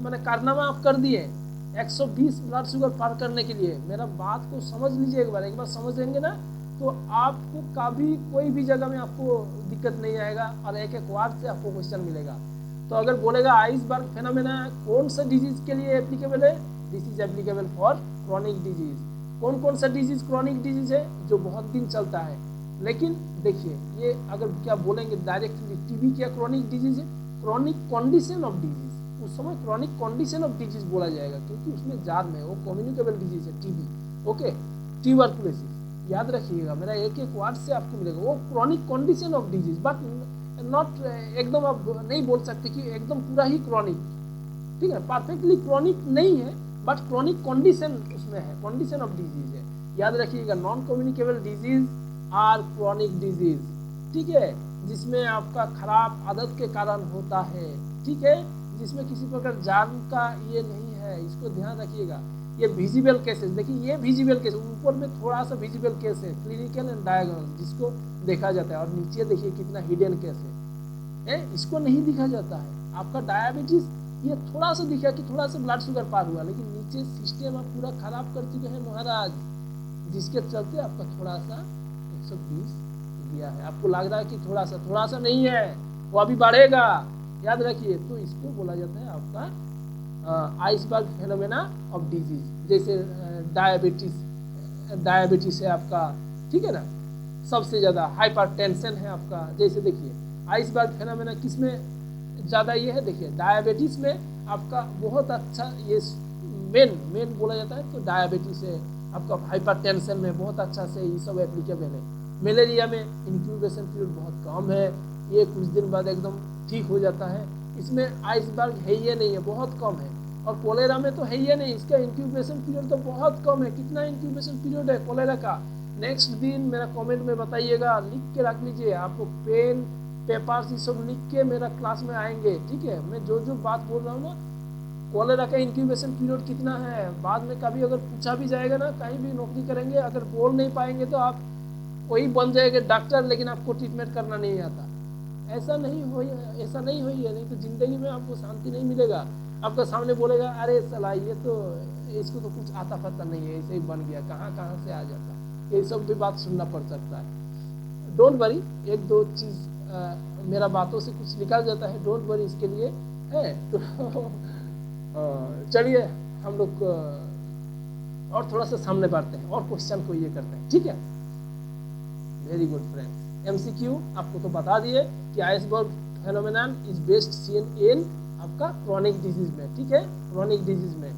मैंने कारनामा आप कर दिए 120 ब्लड शुगर पार करने के लिए। मेरा बात को समझ लीजिए, एक बार समझ लेंगे ना तो आपको कभी कोई भी जगह में आपको दिक्कत नहीं आएगा और एक वर्ड से आपको क्वेश्चन मिलेगा। तो अगर बोलेगा आइसबर्ग फेनोमेना कौन सा डिजीज के लिए एप्लीकेबल है, this is applicable for chronic disease. कौन सा डिजीज क्रॉनिक डिजीज है, जो बहुत दिन चलता है। लेकिन देखिए ये अगर क्या बोलेंगे डायरेक्टली, टीबी क्या क्रॉनिक डिजीज है, क्रॉनिक कंडीशन ऑफ डिजीज, उस समय क्रॉनिक कंडीशन ऑफ डिजीज बोला जाएगा, क्योंकि उसमें जार में वो कम्युनिकेबल डिजीज है टीबी। ओके, ट्यूबरकुलोसिस याद रखिएगा, मेरा एक वर्ड से आपको मिलेगा, वो chronic condition of disease, but not एकदम आप नहीं बोल सकते कि एकदम पूरा ही क्रॉनिक, ठीक है, परफेक्टली क्रॉनिक नहीं है, बट क्रॉनिक कंडीशन उसमें है, कंडीशन ऑफ डिजीज है। याद रखिएगा, non communicable disease are chronic disease, ठीक है, जिसमें आपका खराब आदत के कारण होता है, ठीक है, जिसमें किसी प्रकार जान का ये नहीं है, इसको ध्यान रखिएगा। ये विजिबल केसेस, देखिए ये विजिबल केस, ऊपर में थोड़ा सा विजिबल केस है, क्लिनिकल एंड डायग्नोस, जिसको देखा जाता है, और नीचे देखिए कितना हिडन केस है, इसको नहीं दिखा जाता है। आपका डायबिटीज ये थोड़ा सा दिखा कि थोड़ा सा ब्लड शुगर पार हुआ, लेकिन नीचे सिस्टम आप पूरा खराब कर चुके हैं महाराज, जिसके चलते आपका थोड़ा सा 120 दिया है। आपको लग रहा है कि थोड़ा सा नहीं है, वो अभी बढ़ेगा, याद रखिए। तो इसको बोला जाता है आपका आइसबर्ग फेनोमेना ऑफ डिजीज। जैसे डायबिटीज है आपका, ठीक है ना, सबसे ज्यादा हाइपरटेंशन है आपका। जैसे देखिए आइसबर्ग फेनोमेना किसमें ज्यादा ये है, देखिए डायबिटीज में आपका बहुत अच्छा ये मेन बोला जाता है, तो डायबिटीज है आपका, हाइपरटेंशन में बहुत अच्छा से ये सब एप्लीकेबल है। मलेरिया में इंक्यूबेशन पीरियड बहुत कम है, ये कुछ दिन बाद एकदम ठीक हो जाता है, इसमें आइसबर्ग है ये नहीं है, बहुत कम है। और कोलेरा में तो है ये नहीं, इसका इंक्यूबेशन पीरियड तो बहुत कम है। कितना इंक्यूबेशन पीरियड है कोलेरा का, नेक्स्ट दिन मेरा कमेंट में बताइएगा, लिख के रख लीजिए, आपको पेन पेपर्स ये सब लिख के मेरा क्लास में आएंगे, ठीक है। मैं जो बात बोल रहा हूँ ना, कोलेरा का इंक्यूबेशन पीरियड कितना है, बाद में कभी अगर पूछा भी जाएगा ना, कहीं भी नौकरी करेंगे, अगर बोल नहीं पाएंगे तो आप वही बन जाएंगे डॉक्टर, लेकिन आपको ट्रीटमेंट करना नहीं आता। ऐसा नहीं हो, नहीं तो जिंदगी में आपको शांति नहीं मिलेगा। आपका सामने बोलेगा अरे सला ये तो इसको तो कुछ आता पता नहीं है, ऐसे ही बन गया, कहाँ से आ जाता, ये सब भी बात सुनना पड़ सकता है। डोंट वरी, एक दो चीज मेरा बातों से कुछ निकल जाता है, डोंट वरी इसके लिए है। तो चलिए हम लोग और थोड़ा सा सामने बढ़ते हैं और क्वेश्चन को ये करते हैं, ठीक है। Very good friends. एमसीक्यू आपको तो बता दिए कि iceberg phenomenon is best seen in आपका क्रॉनिक डिजीज में, ठीक है, क्रॉनिक डिजीज में।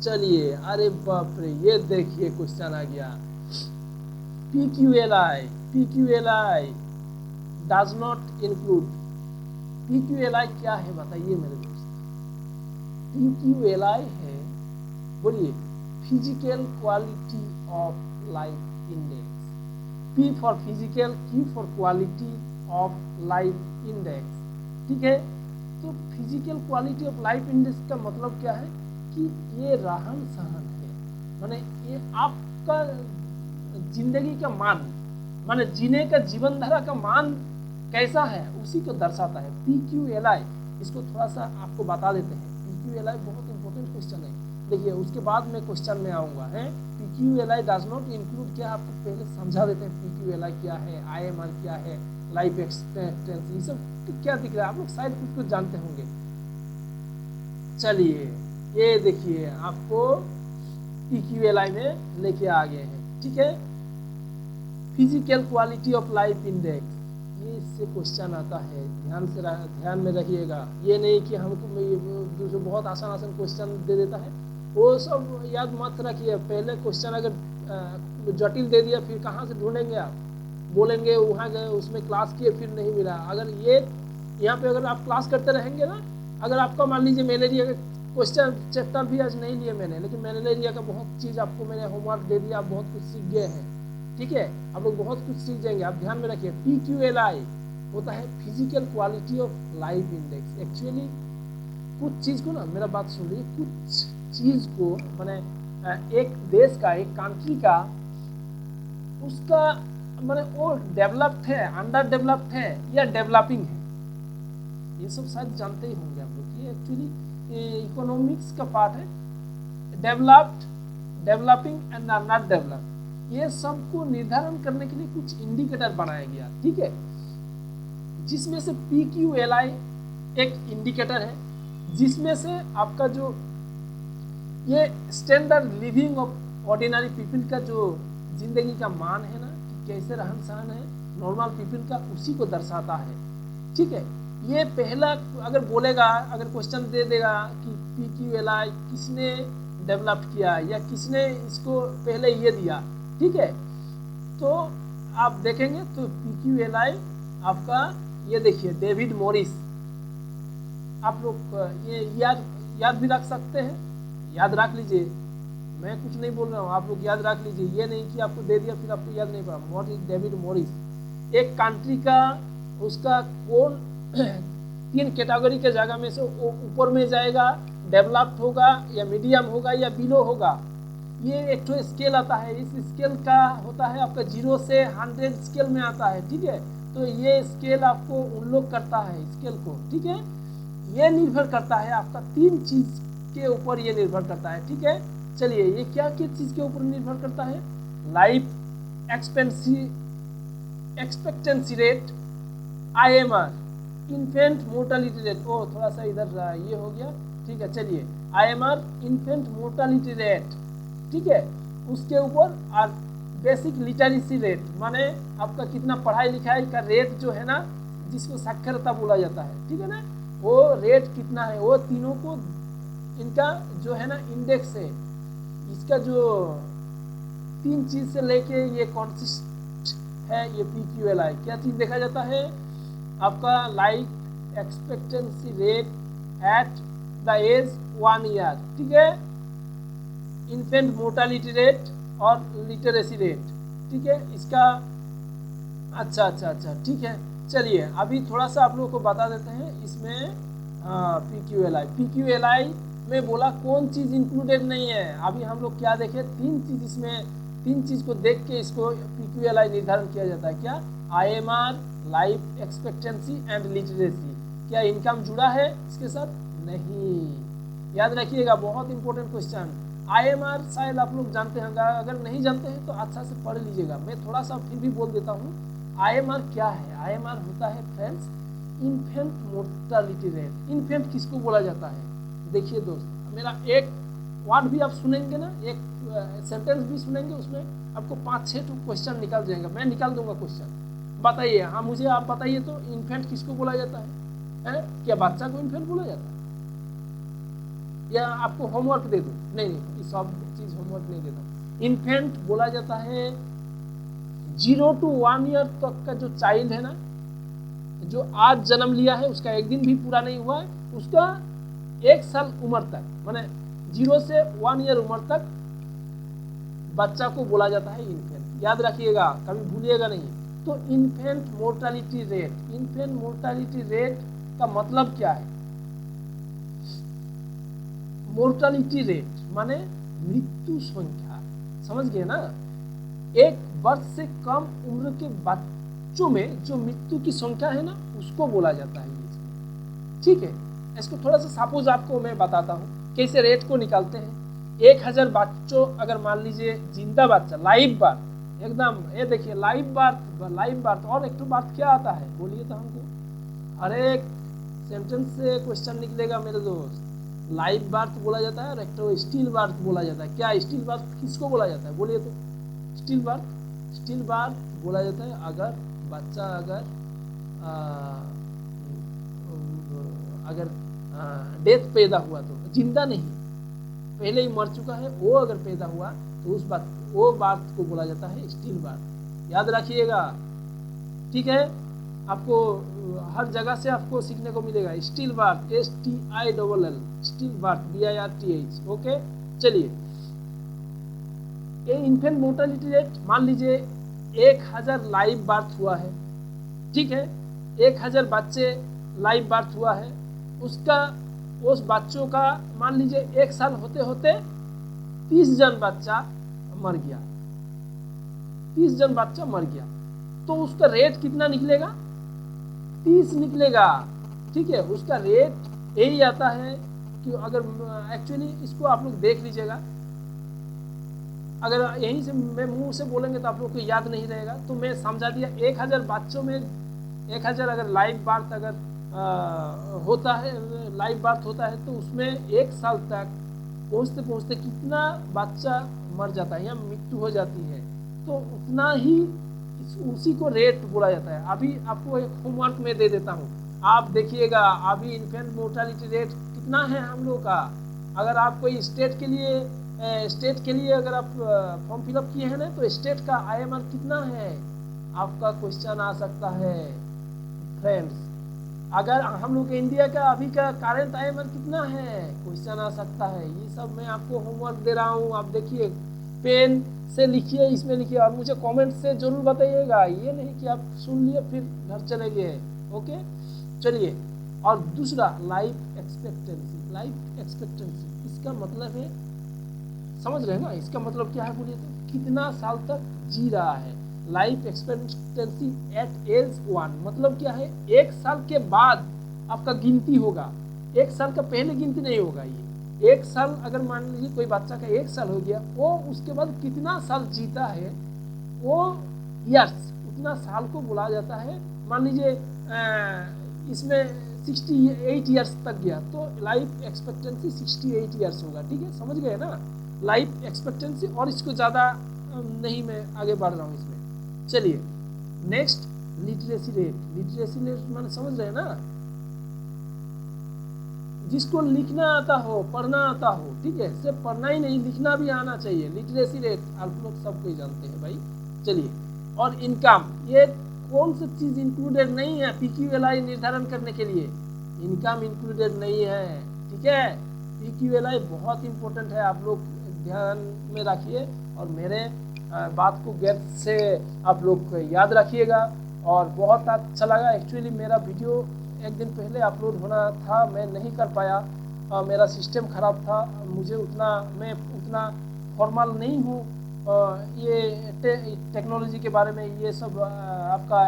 चलिए, अरे बाप रे, ये देखिए क्वेश्चन आ गया, PQLI does not include. PQLI क्या है बताइए मेरे दोस्त? PQLI है, बोलिए, physical quality of life index. P for physical, Q for quality of life index, ठीक है। तो physical quality of life index का मतलब क्या है कि ये रहन सहन है, माने ये आपका जिंदगी का मान, माने जीने का जीवन धारा का मान कैसा है उसी को दर्शाता है। PQLI, इसको थोड़ा सा आपको बता देते हैं। PQLI बहुत इंपॉर्टेंट क्वेश्चन है, देखिए उसके बाद में क्वेश्चन में आऊंगा है। PQLI डज नॉट इंक्लूड क्या, आपको पहले समझा देते हैं PQLI क्या है, IMR क्या है, लाइफ एक्सपेक्टेंसी, ये सब क्या दिख रहा है, आप लोग शायद कुछ जानते होंगे। चलिए, ये देखिए आपको PQLI में लेके आ गए हैं, ठीक है। Physical quality of life index, ये इससे क्वेश्चन आता है, ध्यान में रखिएगा। ये नहीं कि हमको दूसरे बहुत आसान क्वेश्चन दे देता है, वो सब याद मत रखिए। पहले क्वेश्चन अगर जटिल दे दिया फिर कहाँ से ढूंढेंगे आप, बोलेंगे वहाँ गए उसमें क्लास किए फिर नहीं मिला। अगर ये यहाँ पे अगर आप क्लास करते रहेंगे ना, अगर आपका मान लीजिए मलेरिया का क्वेश्चन चैप्टर भी आज नहीं लिए मैंने, लेकिन मलेरिया का बहुत चीज़ आपको मैंने होमवर्क दे दिया, आप बहुत कुछ सीख गए हैं, ठीक है, आप लोग बहुत कुछ सीख जाएंगे। आप ध्यान में रखिए, PQLI होता है physical quality of life index. Actually कुछ चीज़ को ना, मेरा बात सुन लीजिए, कुछ चीज़ को मैंने एक देश का, एक कंट्री का, उसका मैंने वो डेवलप्ड है, अंडर डेवलप्ड है या डेवलपिंग है, ये सब शायद जानते ही होंगे आप लोग। ये एक्चुअली इकोनॉमिक्स का पार्ट है, developed, developing and not developed, ये सबको निर्धारण करने के लिए कुछ इंडिकेटर बनाया गया, ठीक है, जिसमें से PQLI एक इंडिकेटर है, जिसमें से आपका जो ये standard living of ordinary people का जो जिंदगी का मान है ना, कि कैसे रहन सहन है नॉर्मल पीपल का, उसी को दर्शाता है, ठीक है। ये पहला अगर बोलेगा, अगर क्वेश्चन दे देगा कि PQLI किसने डेवलप किया या किसने इसको पहले ये दिया, ठीक है, तो आप देखेंगे तो PQLI आपका ये देखिए डेविड मॉरिस, आप लोग ये याद भी रख सकते हैं, याद रख लीजिए, मैं कुछ नहीं बोल रहा हूँ, आप लोग याद रख लीजिए, ये नहीं कि आपको दे दिया फिर आपको याद नहीं पड़ा। डेविड मॉरिस एक कंट्री का, उसका कौन 3 कैटेगरी के जगह में से ऊपर में जाएगा, डेवलप्ड होगा या मीडियम होगा या बिलो होगा, ये एक तो स्केल आता है, इस स्केल का होता है आपका 0 से 100 स्केल में आता है, ठीक है। तो ये स्केल आपको उन लोग करता है स्केल को, ठीक है, ये निर्भर करता है आपका 3 चीज के ऊपर, ये निर्भर करता है, ठीक है। चलिए, ये क्या किस चीज के ऊपर निर्भर करता है? Life expectancy rate, IMR, infant mortality rate, ओ थोड़ा सा इधर ये हो गया, ठीक है। चलिए, IMR इन्फेंट मोर्टालिटी रेट, ठीक है, उसके ऊपर और बेसिक लिटरेसी रेट, माने आपका कितना पढ़ाई लिखाई का रेट जो है ना, जिसको साक्षरता बोला जाता है, ठीक है ना, वो रेट कितना है, वो तीनों को इनका जो है ना इंडेक्स है, इसका जो 3 चीज से लेके ये कॉन्सिस्ट है, ये PQLI क्या चीज देखा जाता है, आपका life expectancy rate at the age 1 year, ठीक है, इन्फेंट मोर्टालिटी रेट और लिटरेसी रेट, ठीक है, इसका अच्छा, ठीक है। चलिए, अभी थोड़ा सा आप लोगों को बता देते हैं इसमें PQLI में बोला कौन चीज़ इंक्लूडेड नहीं है। अभी हम लोग क्या देखें, 3 चीज़, इसमें 3 चीज़ को देख के इसको PQLI निर्धारण किया जाता है। क्या? IMR, life expectancy and literacy. क्या इनकम जुड़ा है इसके साथ? नहीं। याद रखिएगा, बहुत इंपॉर्टेंट क्वेश्चन। IMR शायद आप लोग जानते हैं, अगर नहीं जानते हैं तो अच्छा से पढ़ लीजिएगा, मैं थोड़ा सा फिर भी बोल देता हूँ। IMR क्या है? IMR होता है friends infant mortality rate. Infant किसको बोला जाता है? देखिए दोस्त, मेरा एक वर्ड भी आप सुनेंगे ना, एक सेंटेंस भी सुनेंगे, उसमें आपको 5-6 क्वेश्चन निकल जाएगा, मैं निकाल दूंगा क्वेश्चन। बताइए, हाँ मुझे आप बताइए तो, इन्फेंट किसको बोला जाता है? क्या बच्चा को इन्फेंट बोला जाता है? या आपको होमवर्क दे दूं? नहीं, ये सब चीज होमवर्क नहीं देता। इन्फेंट बोला जाता है 0 to 1 ईयर तक का जो चाइल्ड है ना, जो आज जन्म लिया है, उसका एक दिन भी पूरा नहीं हुआ है, उसका 1 साल उम्र तक, माने 0 से 1 ईयर उम्र तक बच्चा को बोला जाता है इन्फेंट। याद रखिएगा, कभी भूलिएगा नहीं। तो infant mortality rate, infant mortality rate का मतलब क्या है? मोर्टालिटी रेट माने मृत्यु संख्या, समझ गए ना? 1 वर्ष से कम उम्र के बच्चों में जो मृत्यु की संख्या है ना, उसको बोला जाता है। ठीक है, इसको थोड़ा सा सपोज आपको मैं बताता हूँ कैसे रेट को निकालते हैं। 1000 बच्चों, अगर मान लीजिए जिंदा बच्चा, लाइव बर्थ, एकदम ये देखिए लाइव बर्थ। और एक तो बात क्या आता है बोलिए तो हमको, हर एक सेंटेंस से क्वेश्चन निकलेगा मेरे दोस्त। लाइव बर्थ बोला जाता है और एक तो स्टिल बर्थ बोला जाता है। क्या स्टिल बर्थ किसको बोला जाता है बोलिए तो? स्टिल बर्थ बोला जाता है अगर बच्चा अगर डेथ पैदा हुआ, तो जिंदा नहीं, पहले ही मर चुका है, वो अगर पैदा हुआ तो वो बात को बोला जाता है स्टिल बर्थ। याद रखिएगा, ठीक है? आपको हर जगह से आपको सीखने को मिलेगा still birth, STILL, still birth, BIRTH। Okay, चलिए, ये इन्फेंट मोर्टालिटी रेट, मान लीजिए 1000 लाइव बर्थ हुआ है, ठीक है? 1000 बच्चे लाइव बर्थ हुआ है, उस बच्चों का मान लीजिए 1 साल होते होते 30 जन बच्चा मर गया, 30 जन बच्चा मर गया, तो उसका रेट कितना निकलेगा? 30 निकलेगा। ठीक है, उसका रेट यही आता है कि अगर एक्चुअली इसको आप लोग देख लीजिएगा, अगर यहीं से मैं मुंह से बोलेंगे तो आप लोग को याद नहीं रहेगा, तो मैं समझा दिया। 1000 बच्चों में 1000 अगर लाइव बर्थ अगर होता है, लाइव बर्थ होता है, तो उसमें 1 साल तक पहुँचते पहुँचते कितना बच्चा मर जाता है या मृत्यु हो जाती है, तो उतना ही उसी को रेट बोला जाता है। अभी आपको एक होमवर्क में दे देता हूँ, आप देखिएगा अभी इन्फेंट मोर्टालिटी रेट कितना है हम लोग का। अगर आप कोई स्टेट के लिए अगर आप फॉर्म फिलअप किए हैं ना, तो स्टेट का IMR कितना है, आपका क्वेश्चन आ सकता है फ्रेंड्स। अगर हम लोग इंडिया का अभी का करंट IMR कितना है, क्वेश्चन आ सकता है। ये सब मैं आपको होमवर्क दे रहा हूँ, आप देखिए, पेन से लिखिए, इसमें लिखिए और मुझे कमेंट से जरूर बताइएगा। ये नहीं कि आप सुन लिए फिर घर चले गए। ओके, चलिए। और दूसरा लाइफ एक्सपेक्टेंसी, इसका मतलब है, समझ रहे हैं ना, इसका मतलब क्या है बोलिए तो? कितना साल तक जी रहा है। लाइफ एक्सपेक्टेंसी एट एज 1 मतलब क्या है? 1 साल के बाद आपका गिनती होगा, 1 साल का पहले गिनती नहीं होगा। ये 1 साल, अगर मान लीजिए कोई बच्चा का 1 साल हो गया, वो उसके बाद कितना साल जीता है, वो ईयर्स, उतना साल को बोला जाता है। मान लीजिए इसमें 68 ईयर्स तक गया, तो लाइफ एक्सपेक्टेंसी 68 ईयर्स होगा। ठीक है, समझ गए ना लाइफ एक्सपेक्टेंसी। और इसको ज़्यादा नहीं मैं आगे बढ़ रहा हूँ इसमें। चलिए नेक्स्ट, लिटरेसी रेट माने समझ रहे हैं ना, जिसको लिखना आता हो, पढ़ना आता हो, ठीक है, सिर्फ पढ़ना ही नहीं लिखना भी आना चाहिए। लिटरेसी रेट आप लोग सब कोई जानते हैं भाई। चलिए, और इनकम, ये कौन सी चीज इंक्लूडेड नहीं है PQLI निर्धारण करने के लिए? इनकम इंक्लूडेड नहीं है। ठीक है, PQLI बहुत इंपॉर्टेंट है, आप लोग ध्यान में रखिए और मेरे बात को गैर से आप लोग याद रखिएगा। और बहुत अच्छा लगा, एक्चुअली मेरा वीडियो एक दिन पहले अपलोड होना था, मैं नहीं कर पाया, मेरा सिस्टम ख़राब था, मैं उतना फॉर्मल नहीं हूँ ये टेक्नोलॉजी के बारे में। ये सब आपका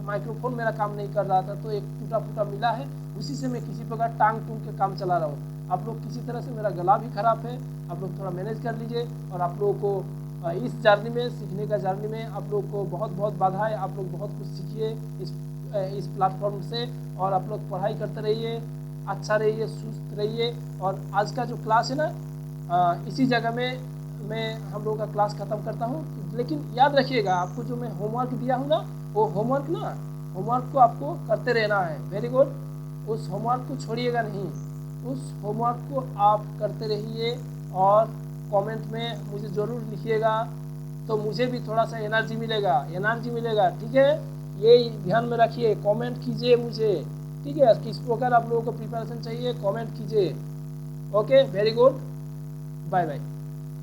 माइक्रोफोन मेरा काम नहीं कर रहा था, तो एक टूटा फूटा मिला है, उसी से मैं किसी प्रकार टांग टूंग के काम चला रहा हूँ। आप लोग किसी तरह से, मेरा गला भी खराब है, आप लोग थोड़ा मैनेज कर लीजिए। और आप लोगों को इस जर्नी में, सीखने का जर्नी में आप लोग को बहुत बहुत बाधाएं। आप लोग बहुत कुछ सीखिए इस प्लेटफॉर्म से, और आप लोग पढ़ाई करते रहिए, अच्छा रहिए, सुस्त रहिए। और आज का जो क्लास है ना, इसी जगह में मैं हम लोगों का क्लास ख़त्म करता हूँ। लेकिन याद रखिएगा, आपको जो मैं होमवर्क दिया हूँ ना, वो होमवर्क को आपको करते रहना है। Very good. उस होमवर्क को छोड़िएगा नहीं, उस होमवर्क को आप करते रहिए और कमेंट में मुझे ज़रूर लिखिएगा, तो मुझे भी थोड़ा सा एनर्जी मिलेगा। ठीक है, ये ध्यान में रखिए। कमेंट कीजिए मुझे, ठीक है, किस प्रकार आप लोगों को प्रिपरेशन चाहिए कमेंट कीजिए। Okay, very good, bye bye.